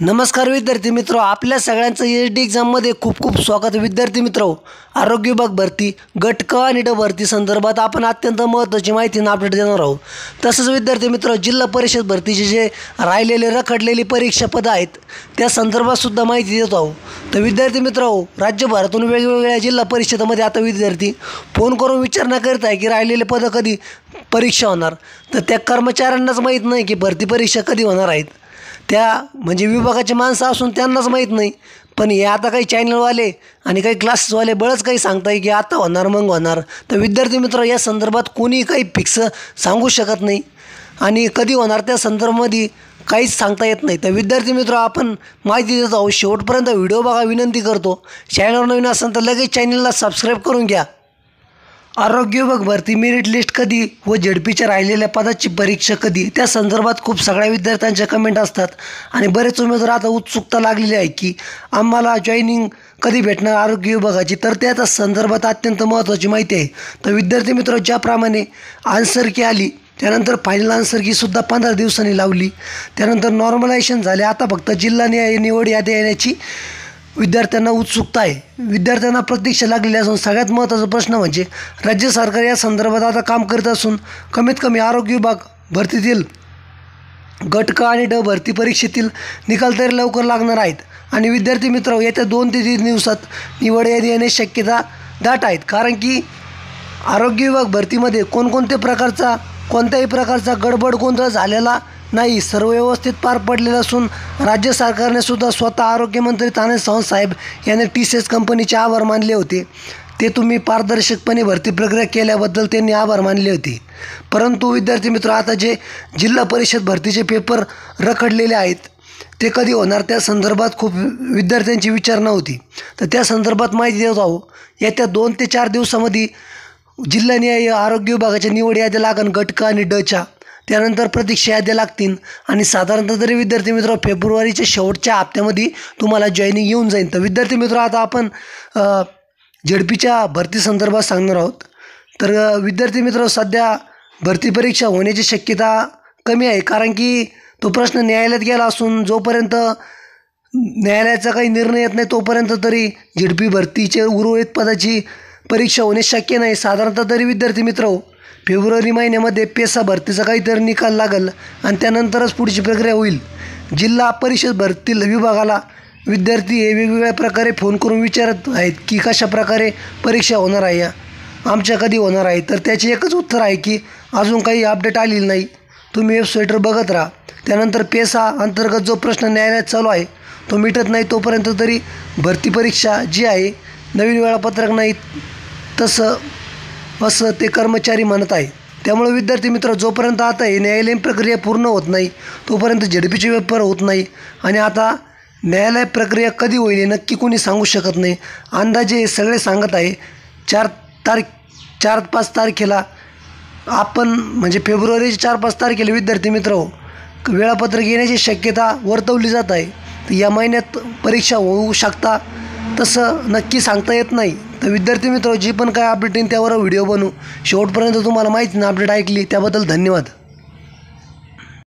नमस्कार विद्यार्थी मित्रो, आपल्या सगळ्यांचं एस.डी एक्झाममध्ये खूप खूप स्वागत. विद्यार्थी मित्रो, आरोग्य विभाग भरती गट क आणि ड भरती संदर्भात आपण अत्यंत महत्त्वाची माहिती अपडेट देणार आहोत. तसंच विद्यार्थी मित्रो, जिल्हा परिषद भरतीचे जे राहिलेले रखडलेली परीक्षा पदं आहेत त्या संदर्भात सुद्धा माहिती देत आहोत. तर विद्यार्थी मित्रो, राज्यभरातून वेगवेगळ्या जिल्हा परिषदेमध्ये आता विद्यार्थी फोन करून विचारणा करत आहे की राहिलेले पदं कधी परीक्षा होणार. तर त्या कर्मचाऱ्यांनाच माहीत नाही की भरती परीक्षा कधी होणार आहेत. त्या म्हणजे विभागाचे माणसं असून त्यांनाच माहीत नाही. पण हे आता काही चॅनलवाले आणि काही क्लासेसवाले बळच काही सांगताय की आता होणार मग होणार. तर विद्यार्थी मित्र, या संदर्भात कोणी काही फिक्स सांगू शकत नाही आणि कधी होणार त्या संदर्भामध्ये काहीच सांगता येत नाही. तर विद्यार्थी मित्र, आपण माहिती देत आहोत. शेवटपर्यंत व्हिडिओ बघा विनंती करतो. चॅनलवर नवीन असेल तर लगेच चॅनलला सबस्क्राईब करून घ्या. आरोग्य विभाग भरती मेरिट लिस्ट कधी व झेडपीच्या राहिलेल्या पदाची परीक्षा कधी, त्या संदर्भात खूप सगळ्या विद्यार्थ्यांच्या कमेंट असतात आणि बरेच उमेदवार आता उत्सुकता लागलेली आहे की आम्हाला जॉईनिंग कधी भेटणार आरोग्य विभागाची. तर त्या संदर्भात अत्यंत महत्त्वाची माहिती आहे. तर विद्यार्थी मित्र, ज्याप्रमाणे आन्सर की आली त्यानंतर फायनल आन्सर कीसुद्धा 15 दिवसांनी लावली, त्यानंतर नॉर्मलायझेशन झाले. आता फक्त जिल्हा निवड यादी येण्याची विद्यार्थ्यांना उत्सुकता आहे. विद्यार्थ्यांना प्रतीक्षा लागलेली असून सगळ्यात महत्त्वाचा प्रश्न म्हणजे राज्य सरकार या संदर्भात आता काम करत असून कमीत कमी आरोग्य विभाग भरतीतील गट क आणि ड भरती परीक्षेतील निकाल तरी लवकर लागणार आहेत. आणि विद्यार्थी मित्र, येत्या 2 ते 3 दिवसात निवड यादी येण्याची शक्यता दाट आहेत. कारण की आरोग्य विभाग भरतीमध्ये कोणत्याही प्रकारचा गडबड गोंधळ झालेला नाही. सर्व व्यवस्थित पार पडलेलं असून राज्य सरकारने सुद्धा स्वतः आरोग्यमंत्री तानाजी सावंत साहेब यांनी TCS कंपनीचे आभार मानले होते. ते तुम्ही पारदर्शकपणे भरती प्रक्रिया केल्याबद्दल त्यांनी आभार मानले होते. परंतु विद्यार्थी मित्र, आता जे जिल्हा परिषद भरतीचे पेपर रखडलेले आहेत ते कधी होणार त्या संदर्भात खूप विद्यार्थ्यांची विचारणा होती. तर त्या संदर्भात माहिती देत आहोत. येत्या 2 ते 4 दिवसामध्ये जिल्हानिहाय आरोग्य विभागाच्या निवड याद्या लागण गट क आणि डच्या. त्यानंतर प्रतीक्षा याद्या लागतील आणि साधारणतः तरी विद्यार्थी मित्र फेब्रुवारीच्या शेवटच्या हप्त्यामध्ये तुम्हाला जॉईनिंग येऊन जाईल. तर विद्यार्थी मित्र, आता आपण झेडपीच्या भरती संदर्भात सांगणार आहोत. तर विद्यार्थी मित्र, सध्या भरती परीक्षा होण्याची शक्यता कमी आहे. कारण की तो प्रश्न न्यायालयात गेला असून जोपर्यंत न्यायालयाचा काही निर्णय येत नाही तोपर्यंत तरी झेडपी भरतीचे उर्वरित पदाची परीक्षा होणे शक्य नाही. साधारणतः तरी विद्यार्थी मित्र फेब्रुवारी महिन्यामध्ये पेसा भरतीचा काहीतरी निकाल लागेल आणि त्यानंतरच पुढची प्रक्रिया होईल. जिल्हा परिषद भरती विभागाला विद्यार्थी हे वेगवेगळ्या प्रकारे फोन करून विचारत आहेत की कशा प्रकारे परीक्षा होणार आहे, आमच्या कधी होणार आहे. तर त्याचे एकच उत्तर आहे की अजून काही अपडेट आलेली नाही. तुम्ही वेबसाईटवर बघत राहा. त्यानंतर पेसा अंतर्गत जो प्रश्न न्यायालयात चालू आहे तो मिटत नाही तोपर्यंत तरी भरती परीक्षा जी आहे नवीन वेळापत्रक नाही असं ते कर्मचारी म्हणत आहे. त्यामुळे विद्यार्थी मित्र, जोपर्यंत आता हे न्यायालयीन प्रक्रिया पूर्ण होत नाही तोपर्यंत झेडपीचे पेपर होत नाही. आणि आता न्यायालय प्रक्रिया कधी होईल हे नक्की कोणी सांगू शकत नाही. अंदाजे सगळे सांगत आहे 4-5 तारखेला आपण म्हणजे फेब्रुवारीच्या 4-5 तारखेला विद्यार्थी मित्र वेळापत्रक येण्याची शक्यता वर्तवली जात आहे. तर या महिन्यात परीक्षा होऊ शकता तसं नक्की सांगता येत नाही. तर विद्यार्थी मित्र, जी पण काय अपडेट येईल त्यावर व्हिडिओ बनवू. शेवटपर्यंत तुम्हाला माहिती ना अपडेट ऐकली त्याबद्दल धन्यवाद.